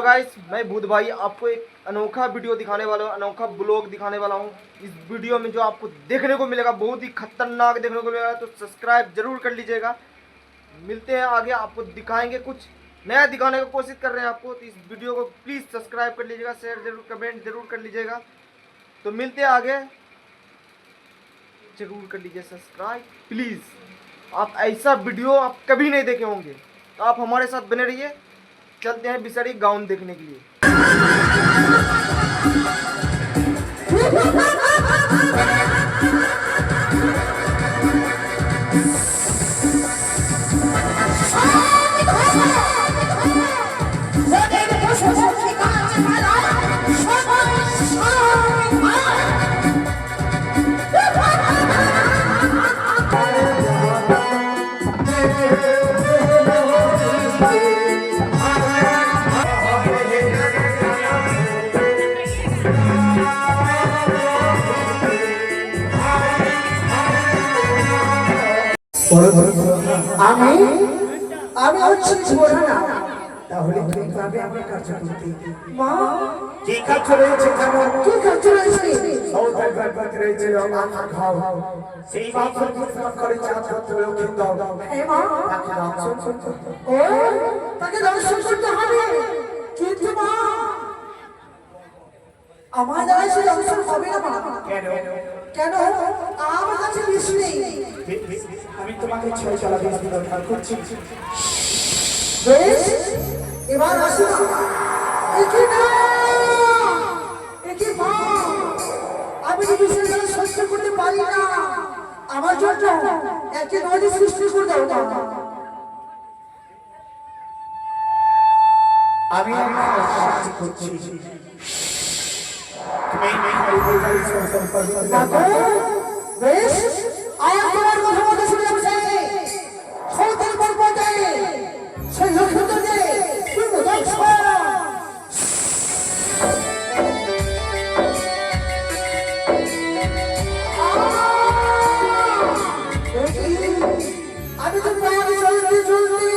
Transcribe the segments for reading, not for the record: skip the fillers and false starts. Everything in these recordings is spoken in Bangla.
गाइस, मैं भूत भाई आपको एक अनोखा वीडियो दिखाने वाला हूँ, अनोखा ब्लॉग दिखाने वाला हूँ। इस वीडियो में जो आपको देखने को मिलेगा बहुत ही खतरनाक देखने को मिलेगा, तो सब्सक्राइब जरूर कर लीजिएगा। मिलते हैं आगे, आपको दिखाएंगे कुछ नया दिखाने की कोशिश कर रहे हैं आपको। तो इस वीडियो को प्लीज़ सब्सक्राइब कर लीजिएगा, शेयर जरूर, कमेंट जरूर कर लीजिएगा। तो मिलते हैं आगे, जरूर कर लीजिए सब्सक्राइब प्लीज़। आप ऐसा वीडियो आप कभी नहीं देखे होंगे, तो आप हमारे साथ बने रहिए। चलते हैं बिसड़ी गाउन देखने के लिए। আমি আমি হচ্ছি ছোড়ানা। তাহলে তুমি পাবে আমার কাছে করতে। মা কি কাজ রয়েছে? কেন কি কাজ রয়েছে? সৌদার ব্যাপার রয়েছে, আমার খাও সেই মাংস প্রস্তুত করে চাঁদ করতে দাও। এই মা তাকে দর্শন করতে, ও তাকে দর্শন করতে হবে। কিন্তু মা আমার দ্বারা সেই দর্শন হবে না। মা কেন কেন? আমার কাছে বেশি নেই। আমি তোমাকে ছয় চলা বেশি দরকার করছি। বেশ, এবার আসো। একে না একে মা, আমি এই বিষয়টা সহ্য করতে পারি না। আমার জন্য একে নদী সৃষ্টি করে দাও না। আমি সৃষ্টি করছি। বেশ, আয়া তোমার কথা মতো শুনে যাচ্ছে। সৌদের পর্বতে সেই লক্ষ্যটাকে তুমি বোঝাচ্ছ। আমি তো প্রায় চলতে চলতে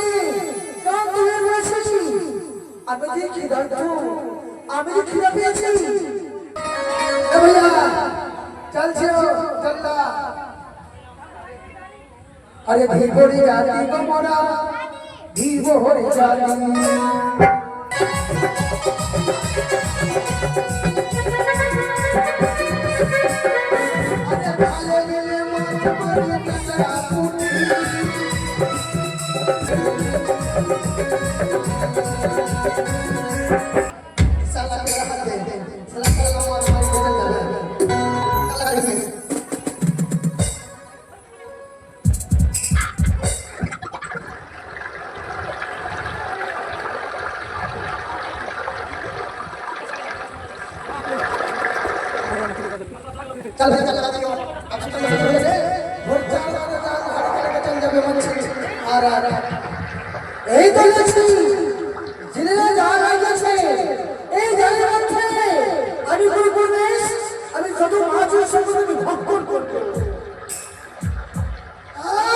ক্লান্ত হয়ে বসেছি। আমি যে খিদার্থ, আমি যে খিদা পেয়েছি। চলছে চললা। আরে ধীর করে জাতি তোমরা ধীর হরে জাতি। আরে ভালো গেলে মত করে তসরা পুনি। সালা কে হাত দে, সালা কে আমার মার বদল যাবে। चल चल चल दियो अब चल चल ভোট চাল চল যাবে মচ্ছে। আর আর এই তো লক্ষ্মী জিনেরা যা গেছে এই জায়গা মধ্যে আমি গুরুদেশ, আমি যত মাঝের সঙ্গে আমি ভক্ষণ করব।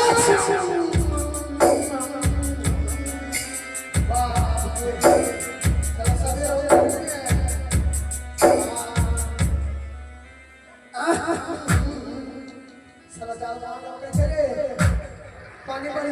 আচ্ছা पानी पानी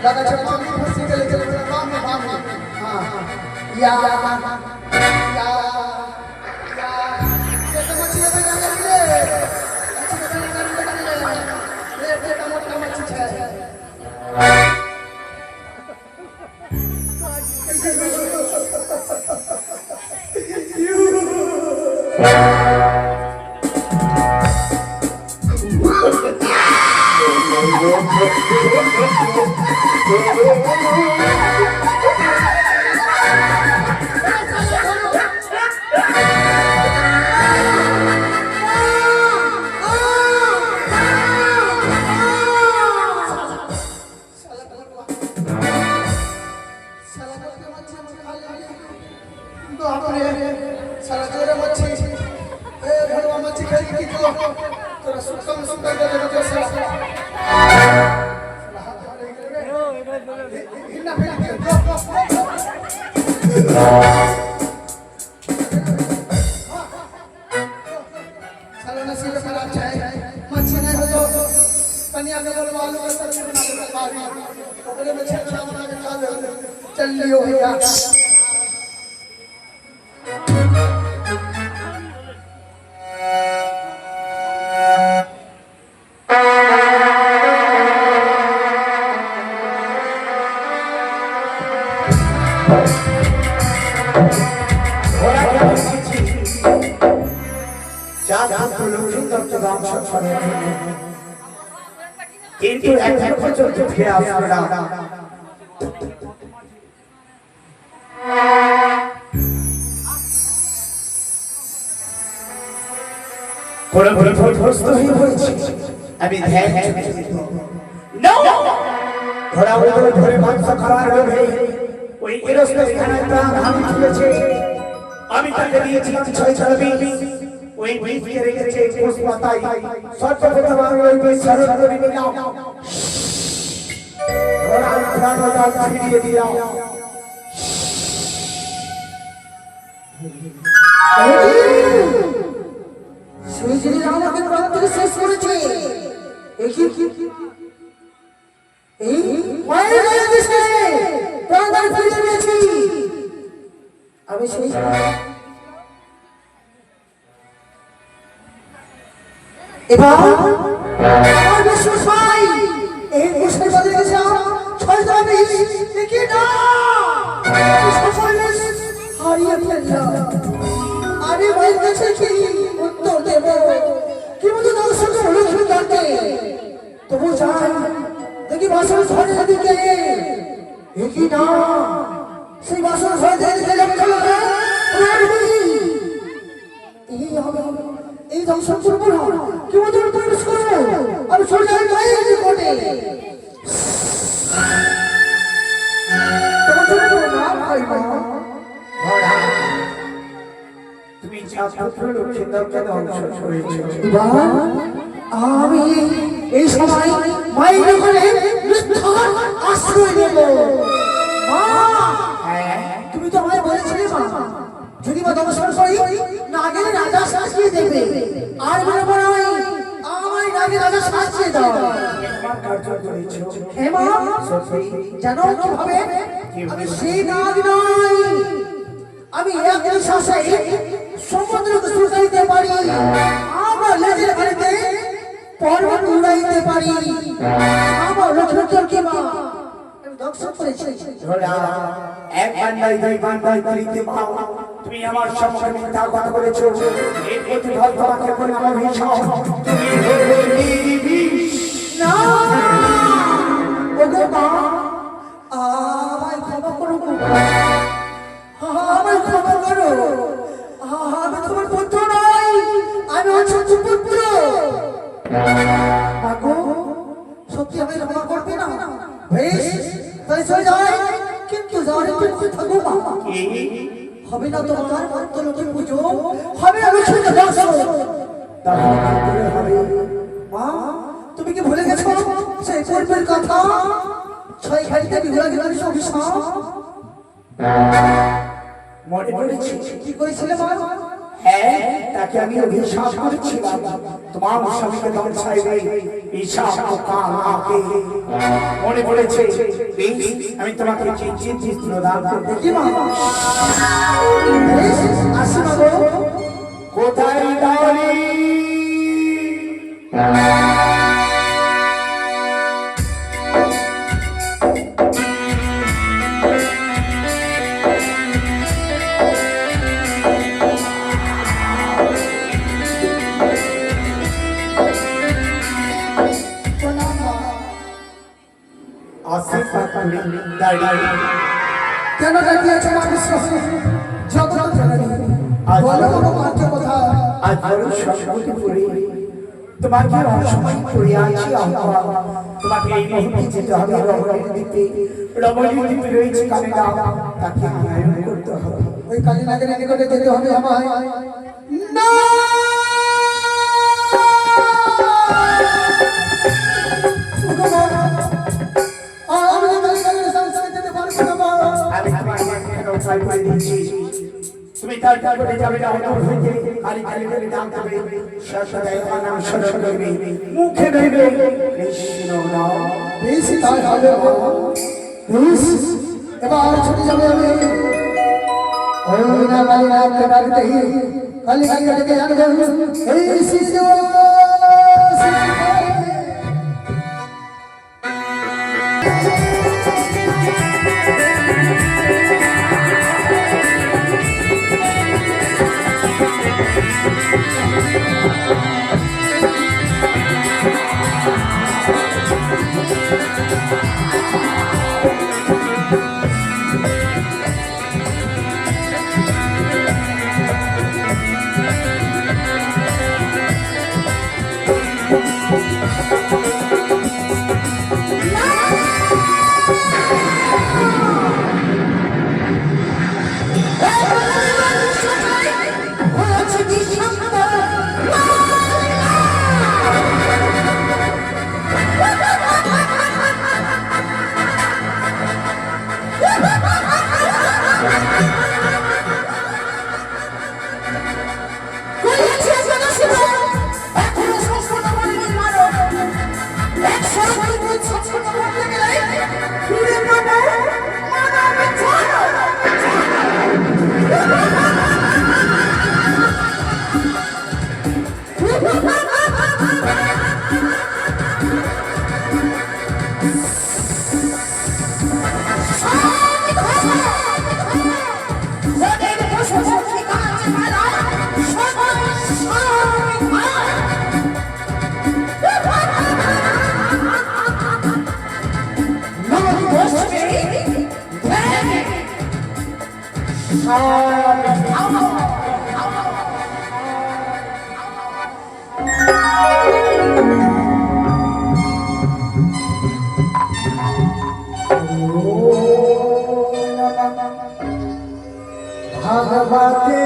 Lagacha mami, या ये तो मछली बना ले अच्छी बना ले ये टमाटर मछली है चल लियो भैया কিন্তু এখন পর্যন্ত ফিরে আসবে না ঘোড়া ঘোড়া ধ্বস্ত হয়ে পড়েছে আমি ধ্যান ঘোড়া ঘোড়া ধরে মাংস খাওয়ার লোভে ওই এরোস্পেস খানায় প্রাণ হানি তুলেছে আমি তাকে দিয়েছিলাম 6 ছড়বি ওই বিজকে রেখেছে কোষ পাতায় সর্বপ্রথম আমি ওই বিছানা করে নিলাম ঘোড়া প্রাণ দাল ছিটিয়ে দিলাম সেই যিনি আমাকে প্রাণ থেকে শেষ করেছে এই মায়ের গায়ে দিছে প্রাণ দাল ফিরিয়ে নিয়েছি আমি সেই এবার আমার বিশ্বাস ভাই এই মুশকিল বাদে গেছে ছয়টা বিষ দেখি না হারিয়ে ফেললাম আমি ভাইয়ের কাছে কি উত্তর দেব কি বলতো দর্শক হলো সুন্দরকে তবু চাই দেখি বাসন ঘরের দিকে দেখি না সেই বাসন ঘরের দিকে যাবে চলো এই দর্শন করবো না কি বলতো প্রবেশ করবো আমি চলে যাই মায়ের কোটে তোমার চলে যাবো না ভাই মা তুমি ছাত্র লক্ষ্মীদারকে ধ্বংস করেছো আমি এই সময় মায়ের ঘরে মিথ্যার আশ্রয় নেব মা তুমি তো আমায় বলেছিলে মা যদি মা দর্শন করি না গেলে রাজা শাস্তি দেবে আর বলে বড়াই আমায় না গেলে রাজা শাস্তি দাও হে মা জানো কিভাবে আমি সেই নাগ নই আমি এক শ্বাসে সমুদ্রকে সুলকাইতে পারি আমার লেজের বাড়িতে পর্বত উড়াইতে পারি আমার লক্ষ্মীকে মা দর্শন করেছি এক বান্দাই দুই বান্দাই করিতে পাও তুমি আমার সম্মুখে মিথ্যা কথা বলেছো এই প্রতিভাত তোমাকে করে আমার ভীষণ তুমি না ওগো মা আমায় ক্ষমা করো আমায় ক্ষমা করো আমি তোমার পুত্র নই আমি হচ্ছে পুত্র আগো সত্যি আমি ক্ষমা করবে না বেশ তাই চলে যায় কিন্তু যাওয়ার একটু থাকো মা হবে না তোমার মন্তলকে পুজো হবে আমি শুনে দর্শন মা তুমি কি ভুলে গেছো সেই পূর্বের কথা ছয় খালিতে বিঘুরা গেল অভিশাপ মনে পড়েছে কি করেছিলে মা হ্যাঁ, তাকে আমি অভিশাপ করেছিলাম তোমার স্বামীকে ধ্বংসাইবে ঈশাপ কাকে মনে পড়েছে। আমি তোমাকে চিঠি প্রদান করতে কি মা আসি বাবু কোথায় দাঁড়ি কেন ডাকিয়েছো মানুষ জগৎ জননী বলো তোমার কথা আজ বড় সংকটে পড়ে তোমাকে অসময় পড়ে আছি আহ্বা তোমাকে এই মুহূর্তে যেতে হবে রমণীর দিতে। রমণীর দিতে রয়েছে কালিনা, তাকে আনায়ন করতে হবে। ওই কালীনাগের নিকটে যেতে হবে আমায়। না আমি কালীনাগের সংসারে যেতে পারবো না মা। আমি তোমাকে একটা উপায় করে দিচ্ছি। তুমি তার কাছে যাবে না হলো হইতে কালী কালী বলে ডাকতে হবে। সরস্বতী আমার নাম সরস্বতী মুখে নেবে কৃষ্ণ নাম। বেশ তাই হবে মা। বেশ এবার ছুটে যাবে আমি। ওই না কালীনাগকে ডাকতেই কালীনাগকে ডেকে জানবে এই শিশু ভাগবতে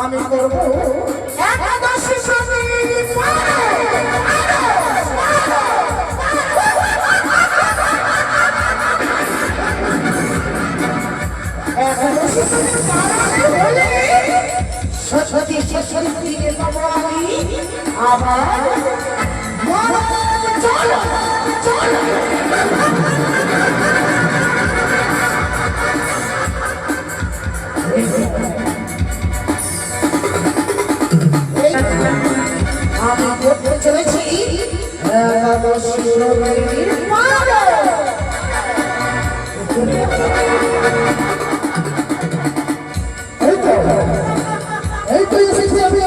আমি করবো একাদশী সত্যি সত্যি পাবো আমি আবার চলো চলো আমি করতে চলেছি একাদশী রবির মালা। এই তো এসেছি আমি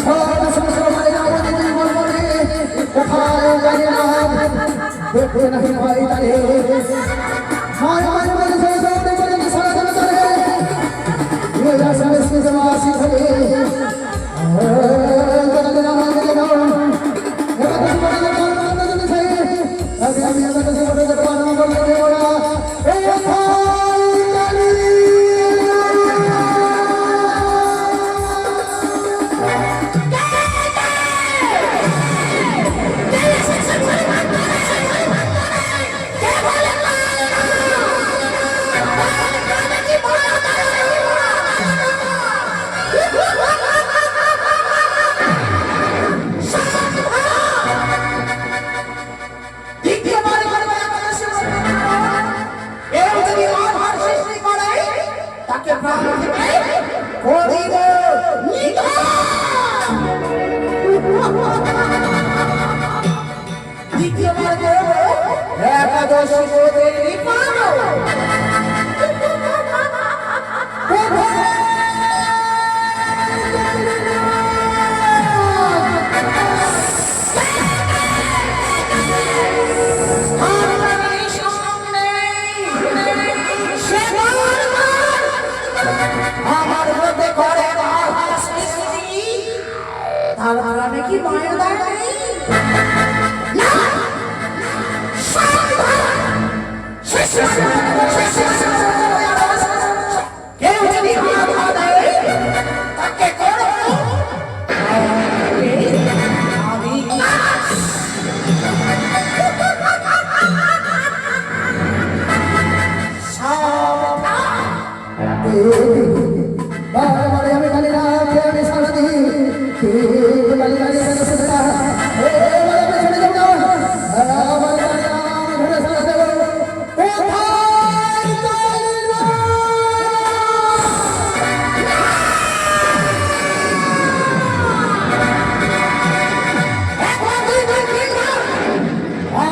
সারা সংসার মায়ের আমাদের জীবন মনে কোথায় জানি না দেখবে নাকি ভাই তারে মায় মায় মায় জয় জয় করে কি সারা জানা তারে ये जैसा इसके जवासी थे जगत नाम के नाम ये बात बड़ी नाम नाम नहीं थे अभी अभी अगर किसी को जगत नाम बोलने वाला ए কি মায়ের দায় নেই না কেউ যদি বাধা দেয় তাকে করো আমি बारे बारे हमें खाली रात के हमें सारा दिन खाली खाली मैंने सुना ए वाला पे चले जाओ ना वाला नाम घरे सारा दे ओ भाई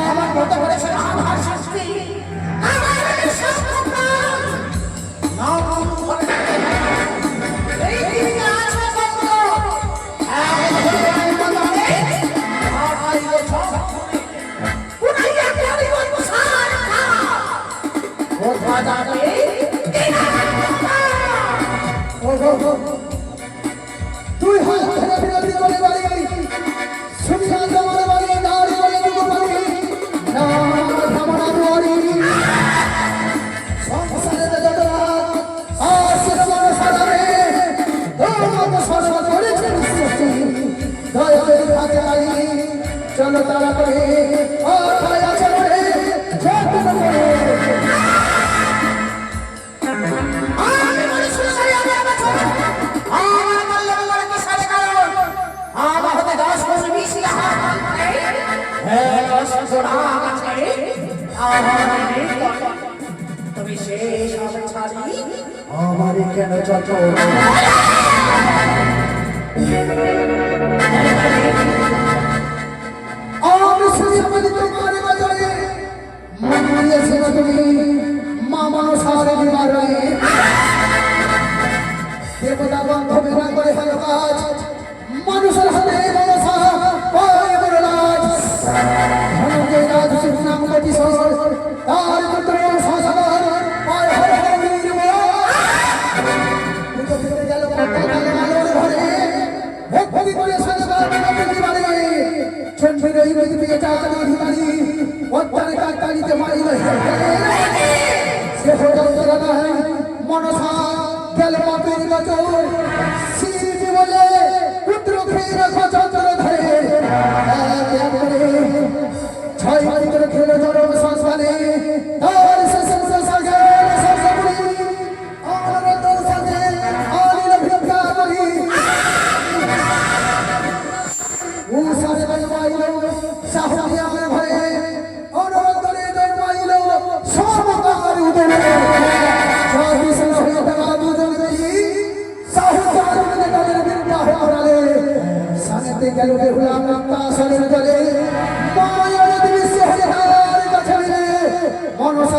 আমার মতো করেছে আমার শাস্তি আমার শাস্তি নাম করে এই দিন আছে বন্ধু আমি বলতে আর আইলো সব পুরাইয়া আমি বলবো সারা কোথা যাবে তুই হাত ধরে বিরতি করে বাড়ি সুবিধান তোমার বাড়ি দাঁড়ি বলে দুটো বাড়ি না ধামনা দুয়ারি সংসারে যত রাত আর সে তোমার সাজাবে তোমাকে সর্ব করেছেন সৃষ্টি দয়া করে থাকে আই চলো তারা করে ও খায়া চলে যত্ন করে আমি বলি সুসারি আমি আমার ছোট আমার বললে বলে কি সারে কারণ আমার হতে 10 বছর বেশি হাত হ্যাঁ সোনা আছে তুমি শেষ হবে ছাড়ি আমার কেন যত আমি সুজীবনী তোমার বাজারে মনিয়েছে না তুমি মামা সারে দিবারে দেবতা বান্ধবেরা করে ভালো কাজ মানুষের হাতে মনসা পায় বড় লাজ ধনকে রাজ নাম কটি সর তার পুত্র সাসার পায় হরে নির্মল ভিতরে গেল আলোর ঘরে ভক্তি করে সাজবার প্রতি বাড়ি চন্দ্রের এই রোজ থেকে চাকরি অধিকারী অত্যারে কাকতালিতে মারিল সে পর্যন্ত দাদা মনসা গেল পাপের গচর শিশির বলে পুত্র খেয়ে রাখো চন্দ্র ধরে ছয় বাড়ি করে খেলে ধরো সংস্থানে তার শেষে সাজে সবসময় আর তোর সাথে আনিল ভিক্ষা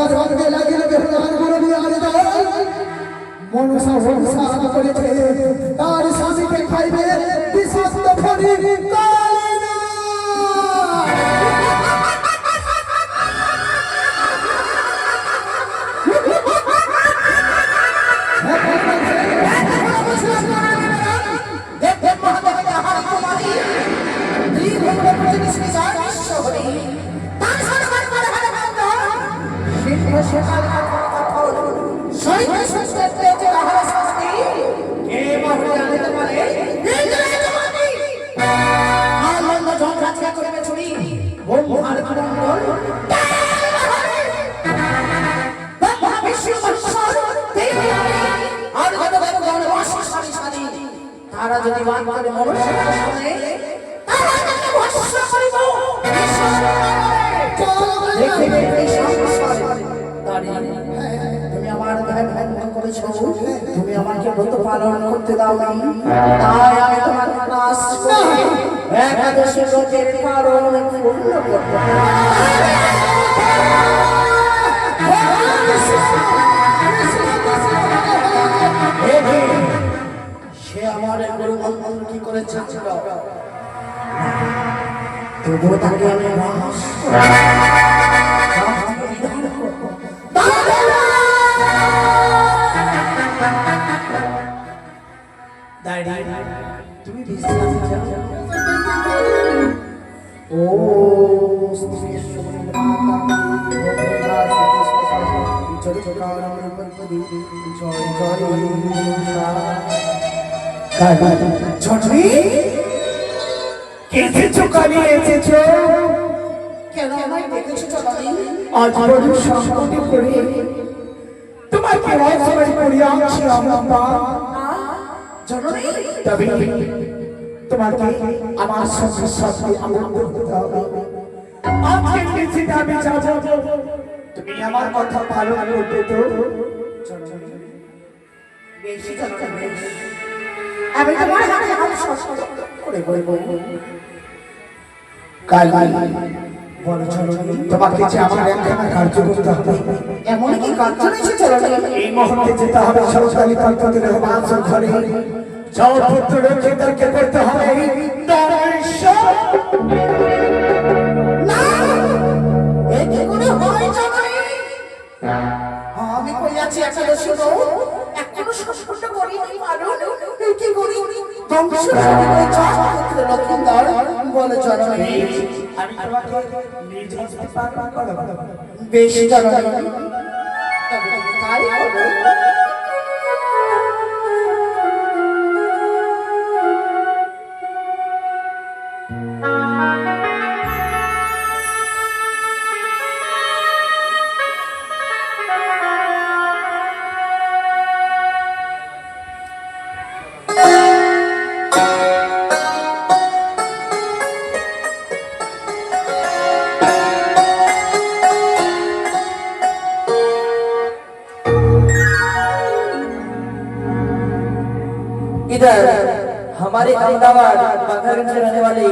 মনসার রঙে লাগিয়ে বেহুলার বরণী আরে দল মনসা সংসার করেছে তার স্বামীকে খাইবে বিষাক্ত ফণি কালিনা তারা যদি বান করে মনুষ্যের সামনে তারা তাকে ভস্ম করিব তুমি আমার ধ্যান ভঙ্গ করেছো তুমি আমাকে ব্রত পালন করতে দাও নি তাই আমি তোমার নাশ করে একাদশী ব্রতের কারণ পূর্ণ করব সে আমার গুরু মন্ত্র কি করেছে তবুও তাকে আমি নাশ তুমি বিশ্রাম যাও ও শ্রী ছটরি এসেছো কালি এসেছো কেন আমায় দেখেছো চলি আজ বড় সংকটে পড়ে তোমাকে রাজসভায় পড়িয়া আছি আমরা জননী তবে তোমাকে আমার সঙ্গে সাথে আমার করতে হবে আজকে নিশ্চিত আমি যাব তুমি আমার কথা ভালো করতে তো বেশি চলতে আমি তোমার হাতে হাত শস্ত করে বলবো কাল বলো চলো তোমাকে যে আমার একখানা কার্য করতে হবে এমন কি কাজ চলেছে চলনি এই মুহূর্তে যেতে হবে সরকারি পদ্ধতির বাসর ঘরে যাও পুত্র রক্ষিতাকে করতে হবে দর্শন না এ কি করে হয় জননী আমি কইয়াছি একাদশী গো এখনো সম্পূর্ণ করিনি পারো কি করি ধ্বংস করে চাষ পুত্র লক্ষিন্দর বলে জননী আমি তোমাকে নিজ হস্তে পালন করব বেশ জননী তবে তুমি তাই করো इधर हमारे अहमदाबाद बाघागंज से रहने वाले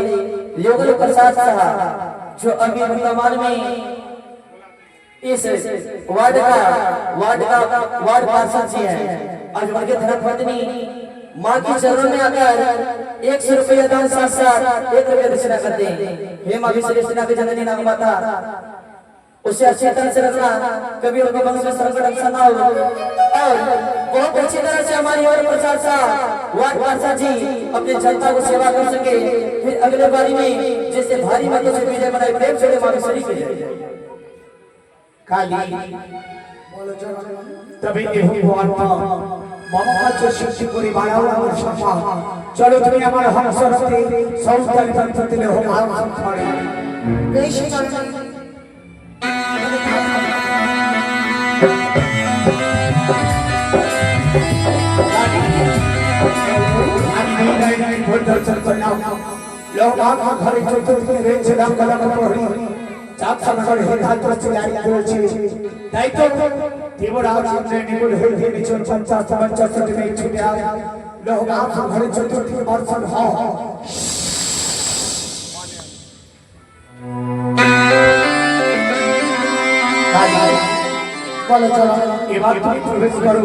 योगेश प्रसाद साहब जो अभी वर्तमान में इस वार्ड पार्षद जी हैं, आज उनके धर्मपत्नी माँ की चरणों में आकर 100 रुपया दान साथ साथ 1 रुपया दक्षिणा करते हैं। हे माँ विश्वेश्वरा की जननी नाग माता, उसे अच्छी तरह से रखना, कभी उनके वंश में संकट अवसर ना हो। और बहुत अच्छी तरह से हमारी और प्रसाद साहब वार्ड पार्षद जी अपनी जनता को सेवा कर सके, फिर अगले बारी में जिससे भारी मतों से विजय बनाए प्रेम से माँ विश्वेश्वरी की जय। काली तभी एहू वार्ता মমতাজ সৃষ্টি করে বাড়াও আমার সম্মান চলো তুমি আমার হংসরতে সৌন্দর্য তন্ত্র দিলে হোক আমার ঘরে বেশ জননী আমি বিদায় নিয়ে ভোর দর্শন করলাম লোক আমার ঘরে চতুর্দিকে রয়েছে লাখ লাখ প্রহরী চাপ সাগরে হাত চলে রয়েছে তাই তো দেবরাজ সামনে নিপুণ হয়ে নিচন 50 দিনে ছুটে আয় লোক আমার ঘরে চতুর্দিকে বর্ষণ হ বলে চলো এবার তুমি প্রবেশ করো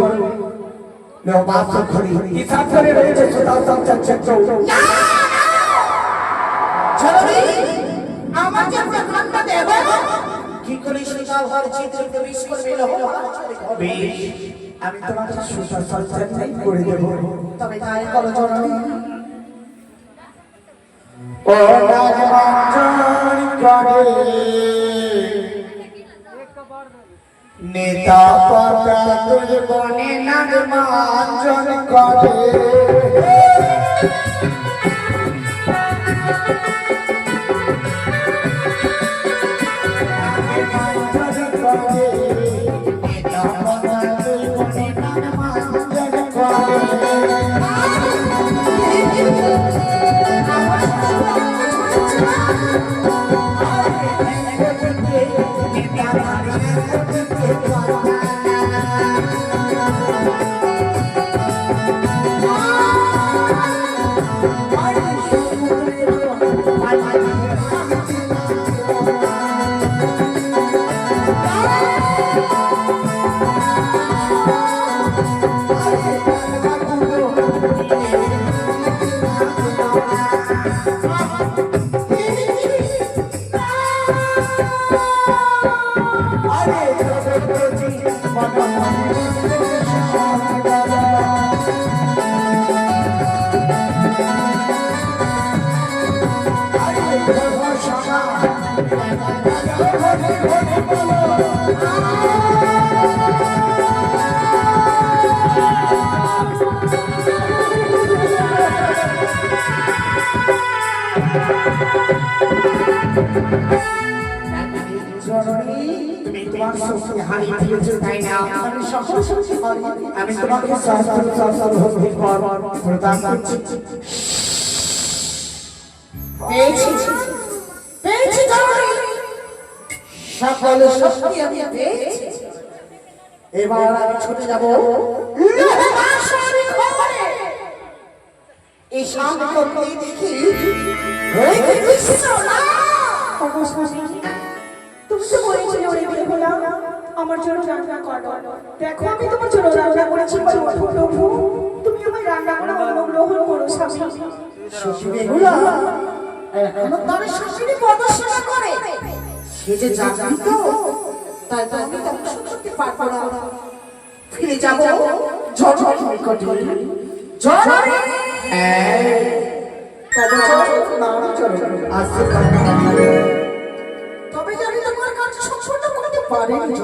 লো বাপ খড়ি হিসাব করে রয়েছে সুতাও সব চচ্চো চলবি আমাকে প্রমাণটা দেব কি করে সুতা ঘর চিত্র প্রবেশ করবে লোহ বেশ আমি তোমাকে সুতা সঞ্চয় করে দেব তবে তাই করো জননী ও নাগমাঞ্জন করে নেতা পাতা তুল বনে নাগমাঞ্জন করে আমি তোমাকে প্রদান করছি পেয়েছি পেয়েছি জননী সকল শক্তি আমি পেয়েছি এবার আমি ছুটে যাব এই শান্ত করতে দেখি ওই যে কৃষ্ণ না তুমি তো বলেছিলে ওরে বিয়ে হলাম আমার জন্য রান্না করো দেখো আমি তোমার জন্য রান্না করেছি প্রভু তুমি আমার রান্না করা অনুগ্রহ করো স্বামী বেহুলা এখনো তার শাশুড়ি প্রদর্শনা করে সে যে জানি তো তাই তো আমি দর্শন করতে পারবো না ফিরে যাব ঝড় নিকটে ঝড় তবে জানি তোমার কাজ সম্পূর্ণ করতে পারেনি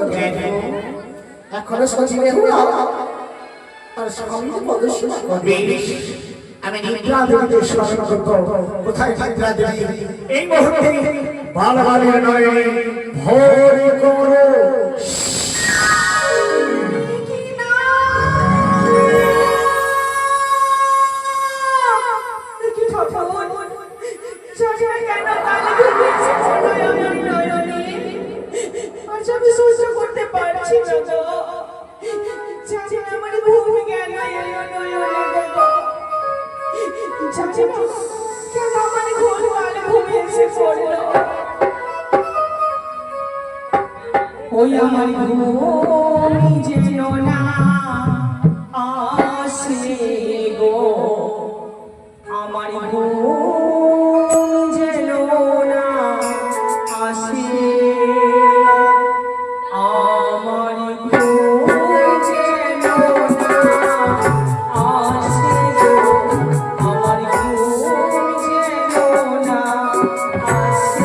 এখনো সচিবে হুলা আর স্বামী প্রদর্শনা করবে আমি নিদ্রা দেবীকে স্মরণ করব কোথায় নিদ্রা দেবী এই মুহূর্তে বালবালির নয় ভোর করো আমি সহ্য করতে পারছি না আমার ঘুম গেল কেন আমার ঘুম ভালো ঘুমিয়ে এসে পড়লো ওই আমার ঘুম যেন না আসে গো আমার ঘুম যেন না আসে আমার ঘুম যেন না আসে গো আমার ঘুম যেন না আসে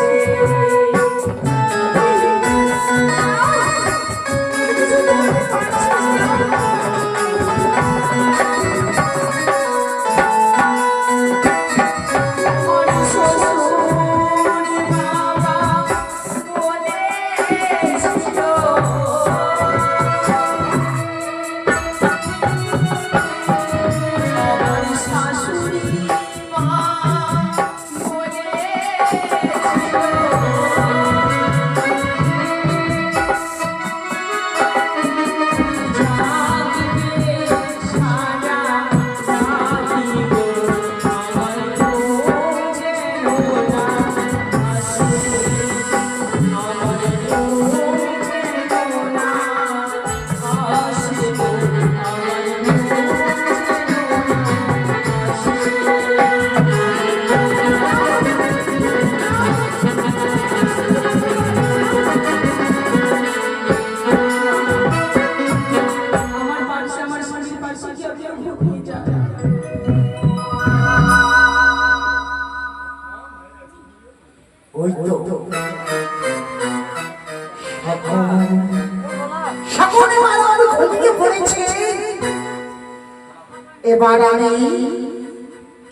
এবার আমি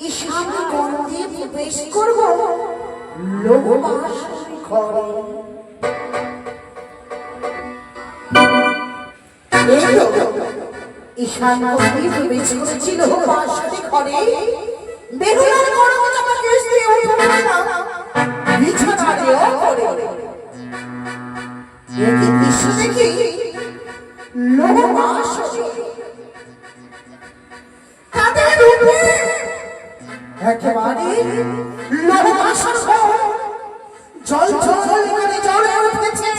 ঈশান গন্ধে প্রবেশ করব লোকবাসী ঘরে। এই তো ঈশান গন্ধে প্রবেশ করেছি লোকবাসী ঘরে। বেহুলার গরম জামা কেশ দিয়ে উঠে না বিছানা দিয়েও পড়ে। এই দৃশ্য দেখি লোকবাসী তাদের রূপে একেবারে লোকবাসর জল জল করে জ্বলে উঠেছে।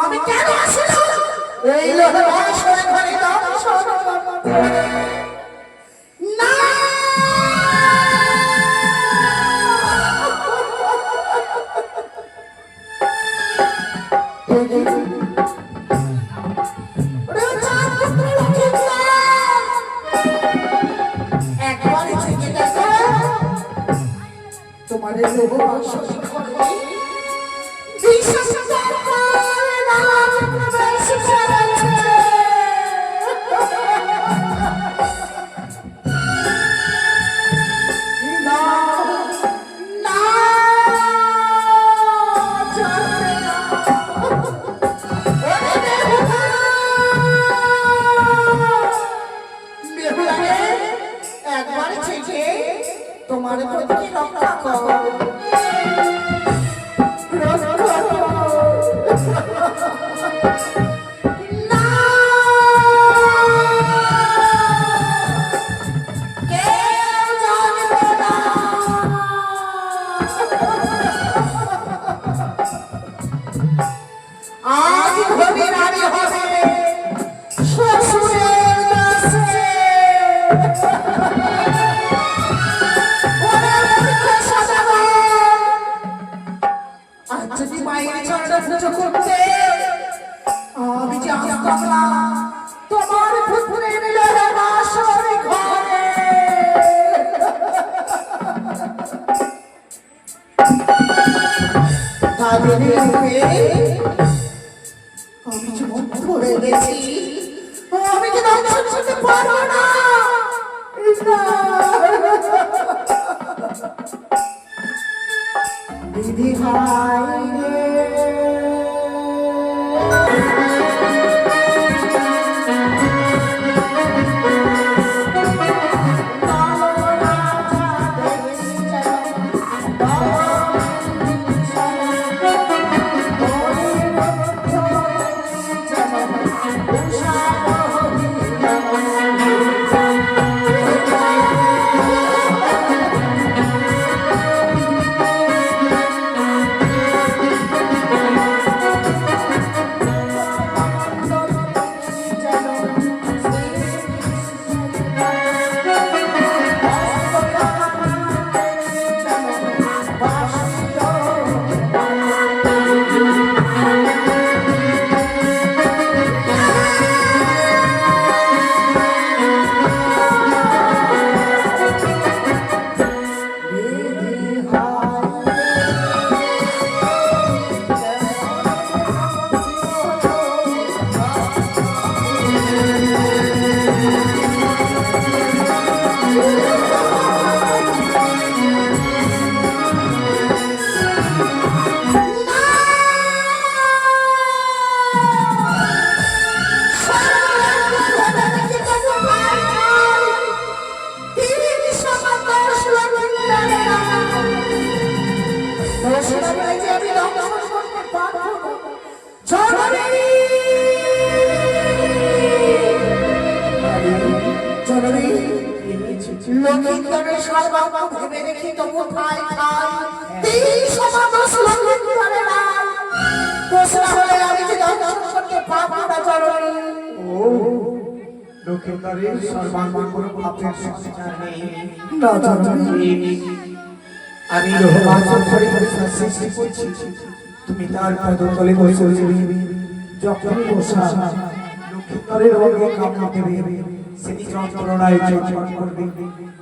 আমি কেন আসলাম এই লোকবাসর ঘরে দর্শন করতে? না একবারে থেকে দেখো তোমার লোকবাসর ঘরে বিশ্বাস করে না প্রবেশ করেছে। না না চলবে না। ওরে বেহুলা রে, একবারে থেকে তোমার প্রতি রক্ষা করো। না কেউ জানবে না। আজ হবে নারী হবে শ্বশুরের কাছে। ওরে মূর্খ সদাগর, আজ যদি মায়ের চরণে পুজো করতে আমি জানতাম না তোমার পুত্রে নিলে বাসর ঘরে। তাদের রূপে আমি যে মুগ্ধ হয়ে গেছি। আমি কি দর্শন করতে পারবো না? বিধি ভাই রে, লক্ষিন্দরের সর্বাঙ্গ ভেবে দেখি তবু ঠাই ঠাই তিন সমাদশ লক্ষিন্দরের নাম দোসরা হলে আমি যে দর্শন করতে পারবো না জননী। ও লক্ষিন্দরের সর্বাঙ্গ কোনো ভাবের সংস্কার নেই না জননী। আমি লোহবাসর ঘরে সৃষ্টি করছি, তুমি তার পদতলে বসে যখনই বসা লক্ষিন্দরের অঙ্গ কাঁপতে দেবে, সেটি যন্ত্রণায় জর্জর করবে,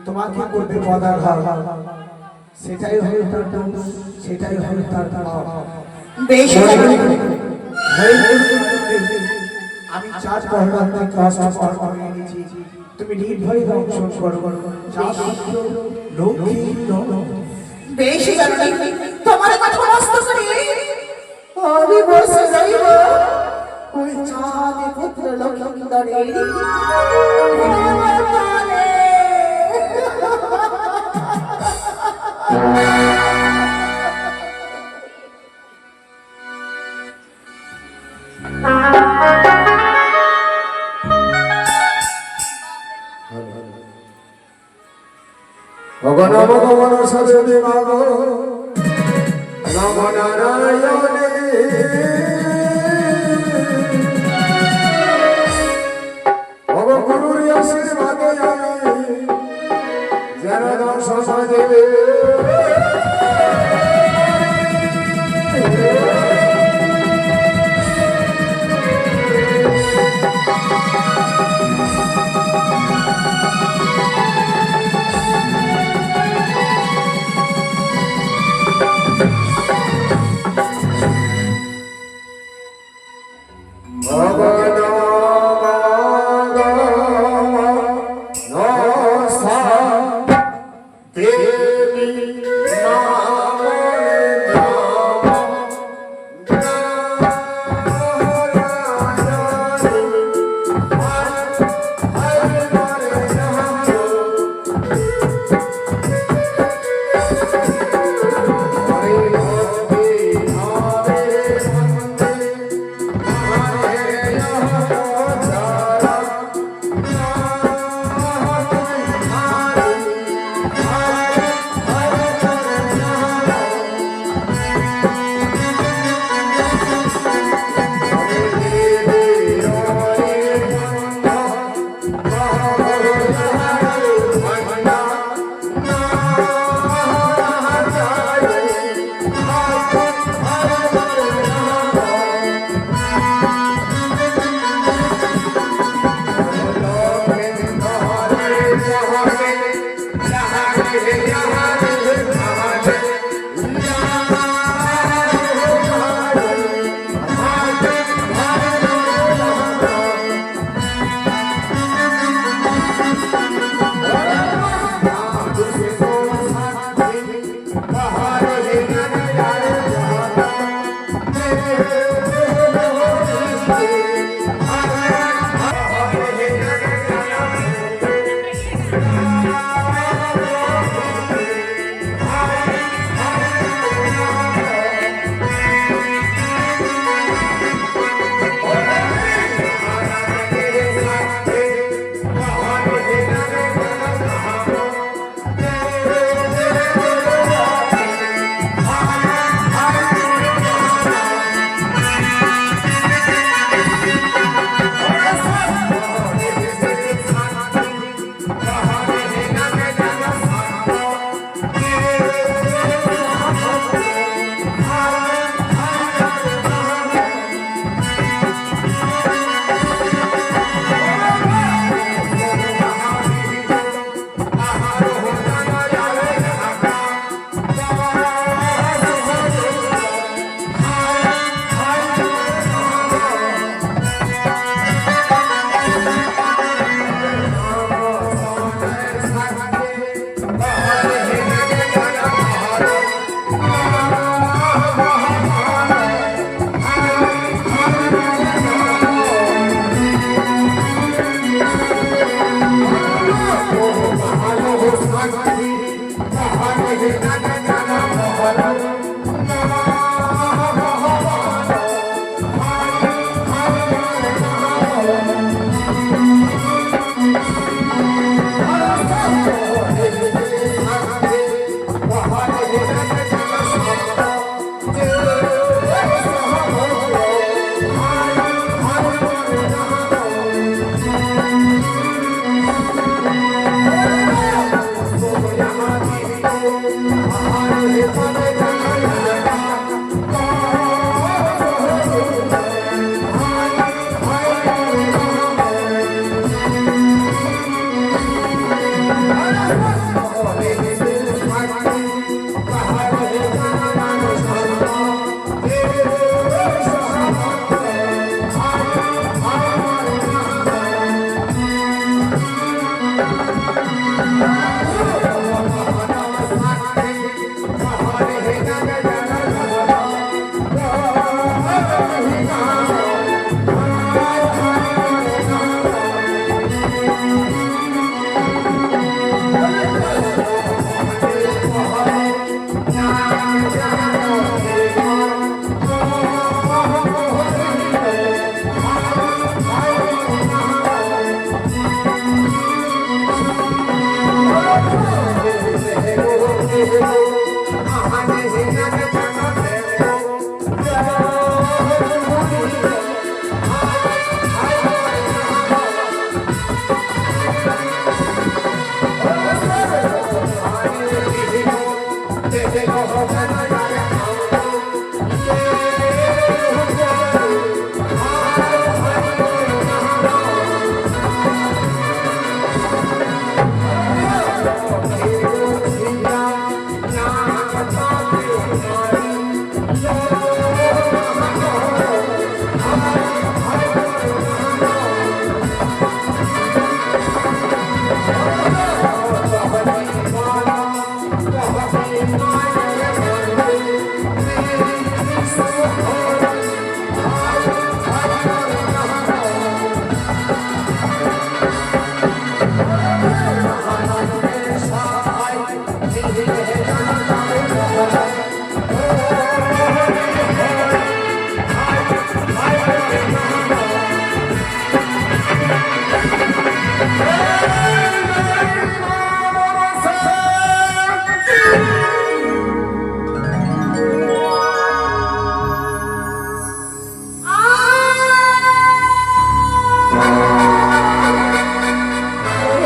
তোমাকে করবে পদাঘাত। সেটাই হবে তার দোষ, সেটাই হবে তার পাপ। বেশ আমি চার পহরান থেকে অস্ত্র করে এনেছি তুমি নির্ভয়ে দংশন করো লক্ষ্মী বেশ জানি তোমার কথা মস্ত করে আমি বসে যাইব ওই চাঁদ পুত্র লক্ষ্মীন্দরের ভগবান ভগবান সরস্বতী মাগ নম নারায়ণে ভগ গুরুর আশীর্বাদে আমি যেন দর্শন দেবে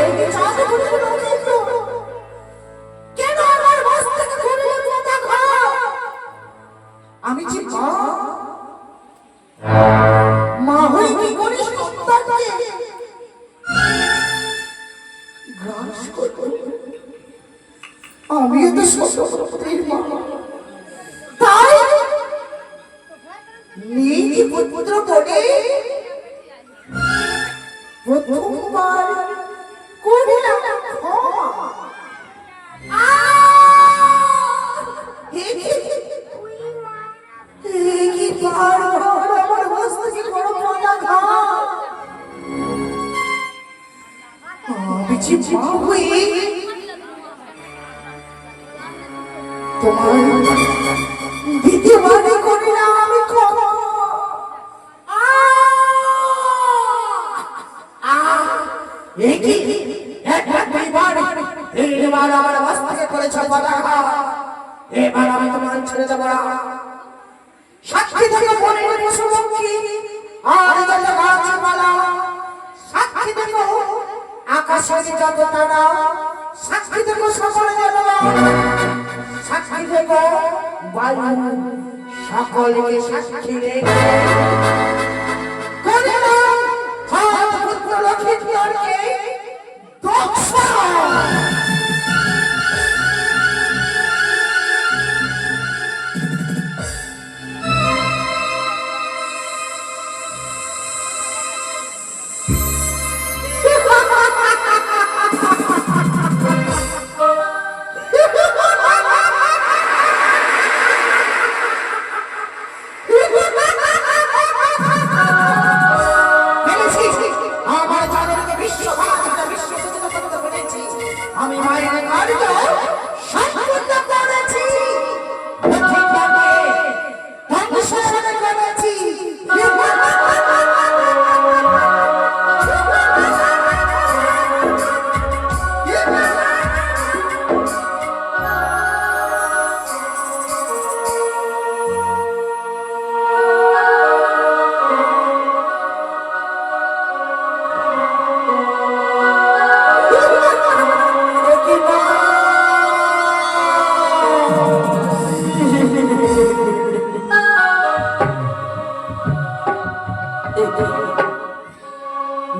এই চাঁদ ফুটে নক্ষত্র কেন আমার মস্তকে করিলে পদাঘাত? আমি যে মা হয়ে কি করিস সন্তানকে গ্রাস করব? আমিও তো সত্যের মা, তাই নিজে পুত্র বলে প্রথমবার করিলাম ক্ষমা। কি পার আমার মস্তকে বড় পদাঘাত। আমি যে মা হয়ে তোমার দ্বিতীয়বারে করিলাম আমি ক্ষমা। এবার আমার মস্তকে করেছ পদাঘাত, এবার আমি তোমার ছেড়ে যাব না। সাক্ষী থেকে মনের পশুপক্ষী আর যত গাছপালা, সাক্ষী থেকে আকাশের যত তারা, সাক্ষী থেকে সকল জনগণ, সাক্ষী থেকে বায়ু, সকলকে সাক্ষী রেখে করিলাম হাত পুত্র লক্ষ্মীধরকে দর্শন। আমি মায়ের কার্য সম্পূর্ণ করেছি, ধ্বংসনে করেছি।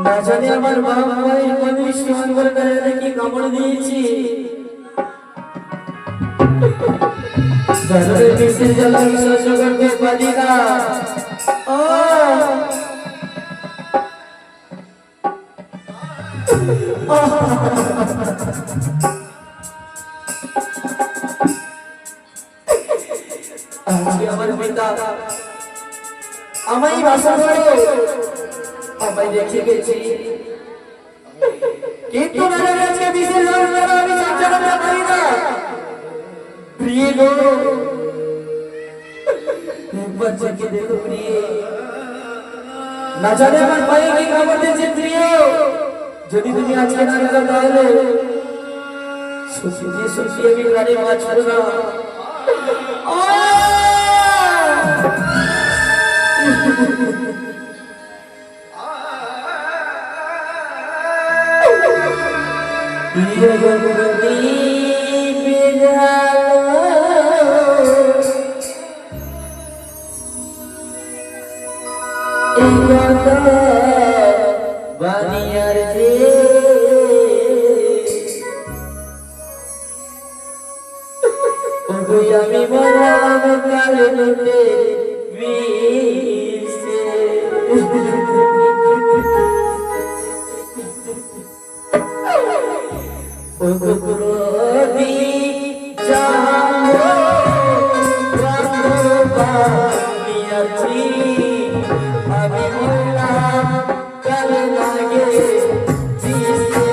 না জানি আমার বাবা মায়ের কোন সুন্দর করে দেখি কামড় দিয়েছি। ঘরের বিশেষ জল বিশ্বাস করতে পারি না। আজকে আমার পিতা আমায় বাসা করে আমায় রেখে গেছি, কিন্তু আজকে বিশেষ জল আমি সহ্য করতে পারি না। প্রিয় গো, একবার চোখে দেখো প্রিয়, না জানে আমার পায়ে কি কামড় দিয়েছে প্রিয়। যদি তুমি আজকে না দেখো তাহলে সত্যি সত্যি আমি প্রাণে মাছ ছাড়ব না। বানিয়ার যে আমি বললাম কালে লোটে বিষে ও ক্রোধী জানো বানিয়াছি আমি বললাম কালে লাগে বিষে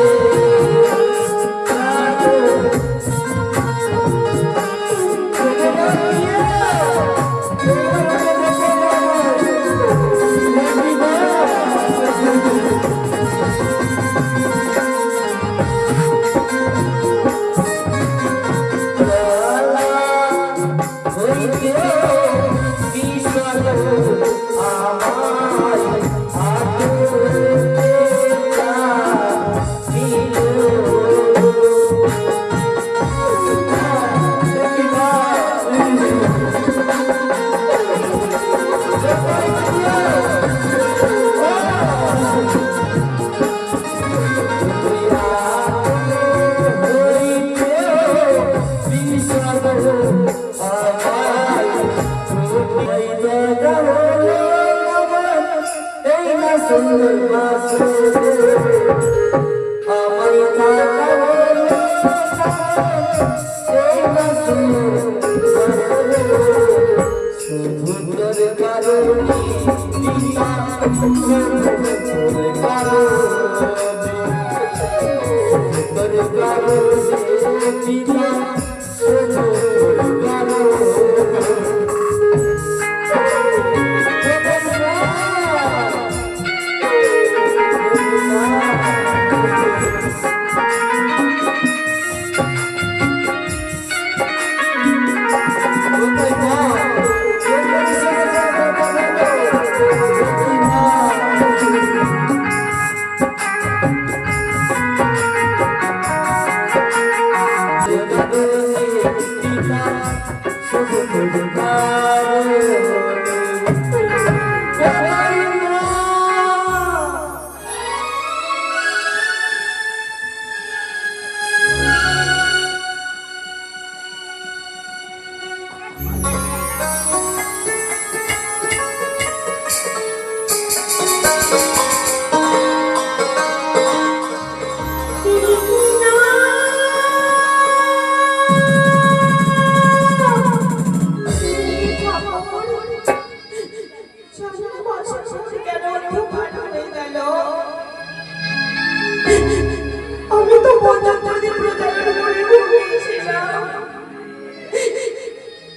আমি তো বন্ধুত্বের প্রতারণা করে ঘুমিয়েছিলাম,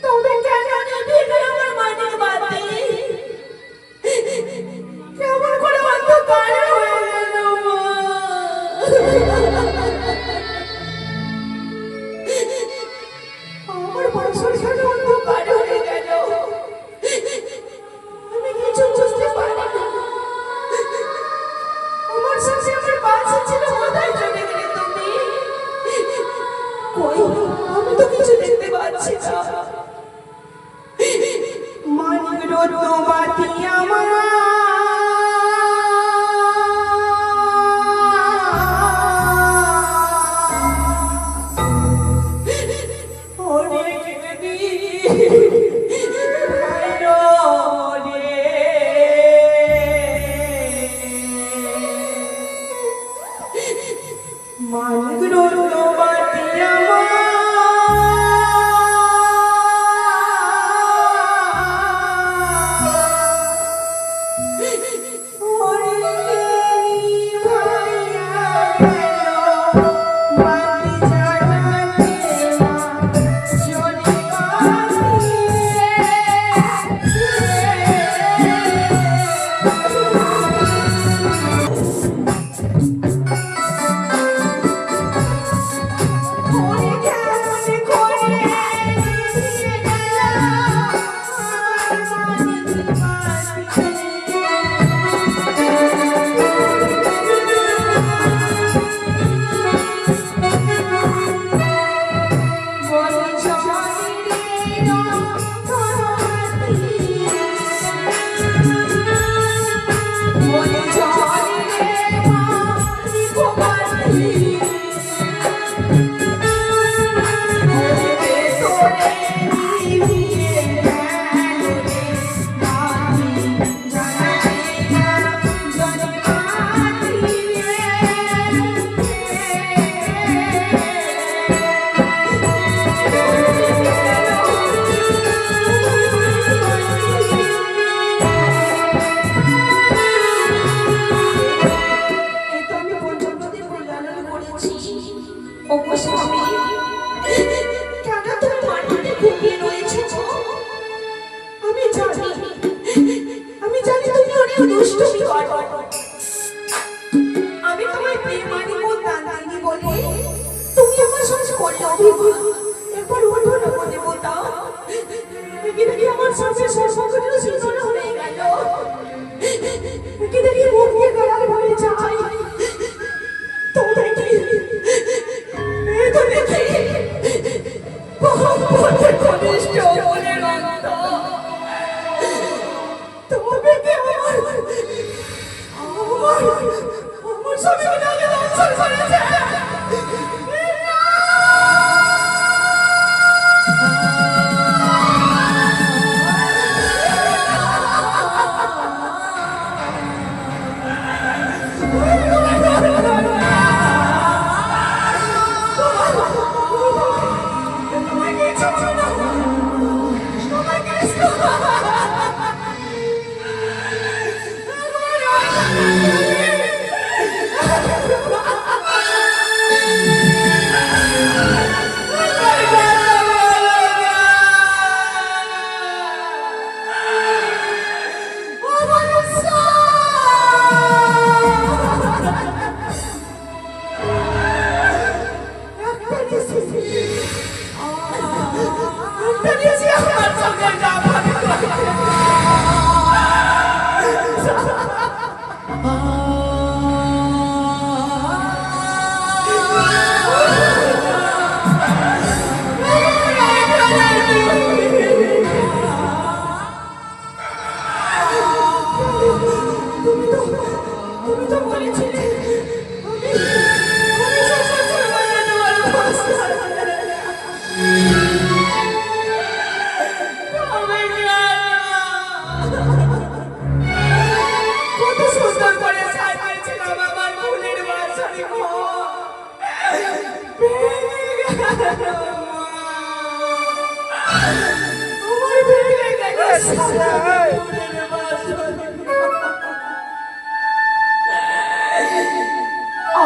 তবে কেন নিভে আমার মাটির বাতি কেমন করে অন্ধকার হয়ে গেল মা? আমার বছর কেন অন্ধকার হয়ে গেল? আমি কিছু বুঝতে পারি না। আমার সাথে আমার বাচ্চা ছিল, কোথায় চলে গেলে তুমি? কই, আমি তো কিছু দেখতে পাচ্ছি না। মানিক রত্ন বাতি আমার অনেক মানিক রত্ন বাতি আমি জানি তুমি অনেক দুষ্টুমি করো। আমি তোমায় প্রেমানি দানি বলে তুমি আমার সঙ্গে করলে অভিমান। একবার ওঠো না বলে বোতা, দেখি দেখি আমার সামনে সর্বঙ্গের সিঁদুর হয়ে গেল। দেখি দেখি মুখ দিয়ে গলার ভরে যায়। তো দেখি এই তো দেখি মোহাম্মদের ঘনিষ্ঠ বলে রক্ত। তবে কি আমার স্বামী আমাকে দংশন করেছে?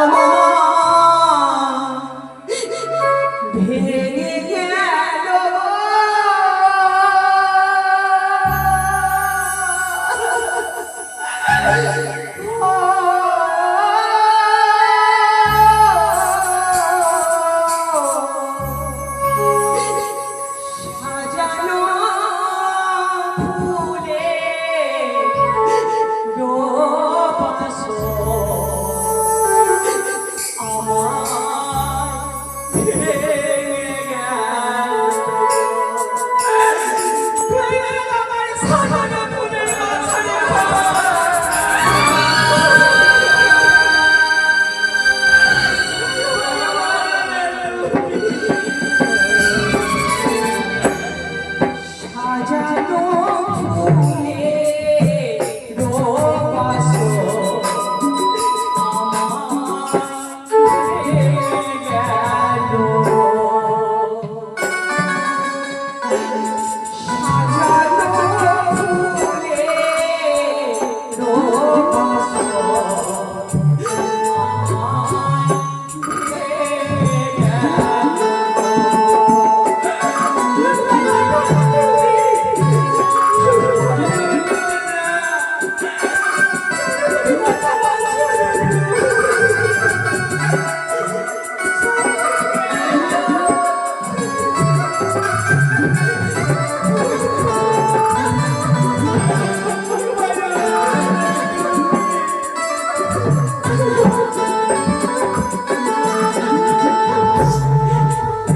আমার ভেঙে গেল। সাজানো ফুলে রোবাসো আমার ভেঙে গেল। ভেঙে গেল আমার সাজানো ফুলের বাসরে সাজানো ফুলে রোবাসো আমার ভেঙে গেল। সাজানো ফুলে রোবাসো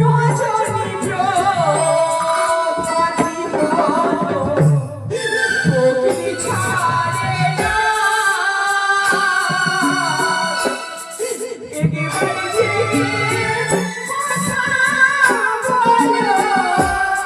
রজনী প্রভাতী বলো কোকিল ছাড়ে না একেবারে জেগে কথা বলো ও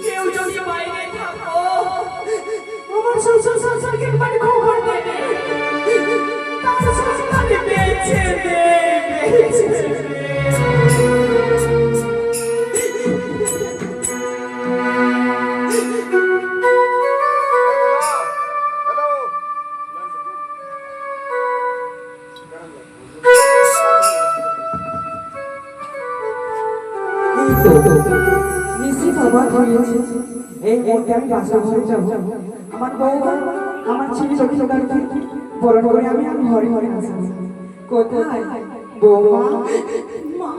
কেউ যদি বাইরে থাকো আমার শ্বশুরকে মানে খবর দেবে তার শ্বশুরকে বেঁচে দে বেঁচে দে। নিশ্চিত অবাক হয়েছে এই মুহূর্তে আমি বাসা ঘরে যাব আমার বৌমা আমার ছেলে লক্ষ্মীকারকে বরণ করে আমি ঘরে ঘরে আসবো। কোথায় বৌমা? মা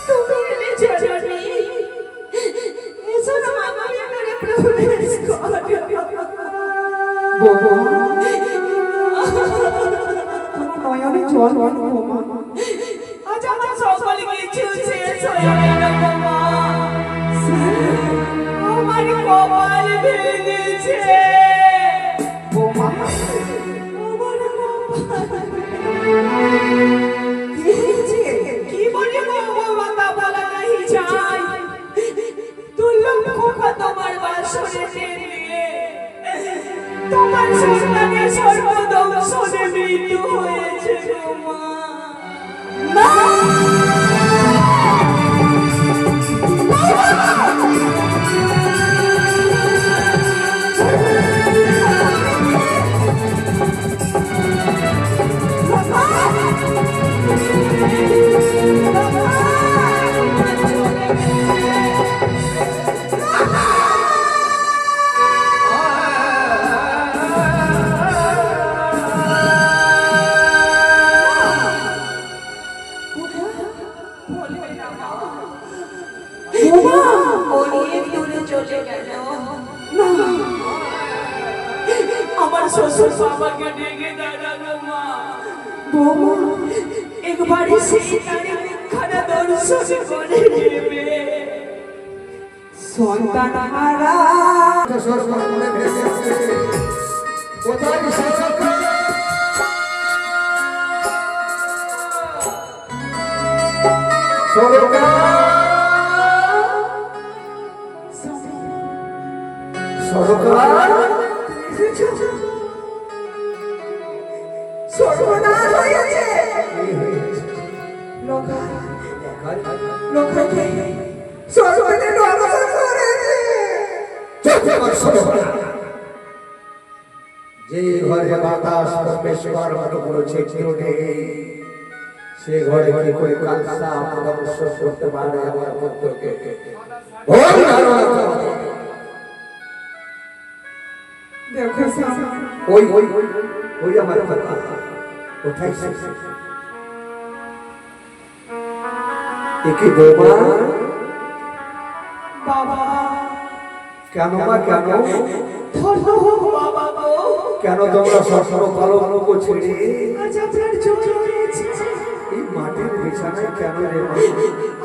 তুমি এলে জননী এসো না মা আমি প্রবেশ করো। বৌমা তোমার নয়নে জল বৌমা আজ আমার সকল কিছু শেষ হয়ে গেল বাবা। আমার কপাল ভেঙেছে বৌমা আমার কপাল। কি হয়েছে? কি বলি বাবা তা বলা নাই যায়। তুই লক্ষ্য তোমার বাসরে নিয়ে তোমার সন্তানের সর্বদংশনে মৃত্যু হয়েছে মা। আমার শ্বশুর বাবাকে ডেকে দাঁড়ানো মা বৌমা একবার সেই তারে মুখখানা দর্শন করে নেবে সন্তান হারা কোথায় সরকার সর্বনাশ হয়েছে লোকাইকে সর্বনে নরসন করেছে যে ঘরে বাতাস প্রবেশ করার মতো কোনো ছিদ্র নেই সে ঘরে কি করে কালসা ধ্বংস করতে পারে আমার মধ্যকে দেখো সামনে ওই ওই ওই আমার কথা কোথায় সে একে বোমা বাবা কেন বা কেন ধরো বাবা গো কেন তোমরা সবসময় কলঙ্ক ছেড়ে আজ আপনার জয় হয়েছে এই মাটির বিছানায় কেন রে মা?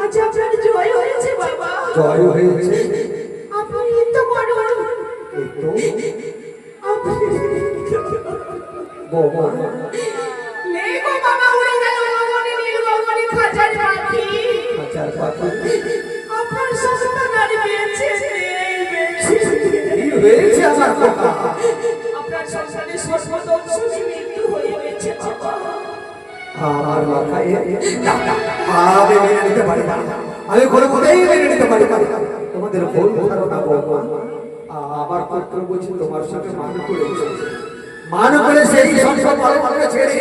আজ আপনার জয় হয়েছে বাবা জয় হয়েছে আপনি তো বড় এই তো আপনি বোমা নেই গো বাবা উড়ে গেল গগনে নীল গগনে খাঁচার পাখি আচার পাখি আপনার সন্তান আর বেঁচে নেই কি হয়েছে আমার কথা আপনার সংসারে সর্বদর্শনে মৃত্যু হয়ে গেছে বাবা আমার মাথায় আমি মেনে নিতে পারি না আমি কোনো কোথায় মেনে নিতে পারি না তোমাদের ভুল ধারণা বোমা আমার পুত্র বুঝি তোমার সাথে মান করে সেই সংসার পালন ছেড়ে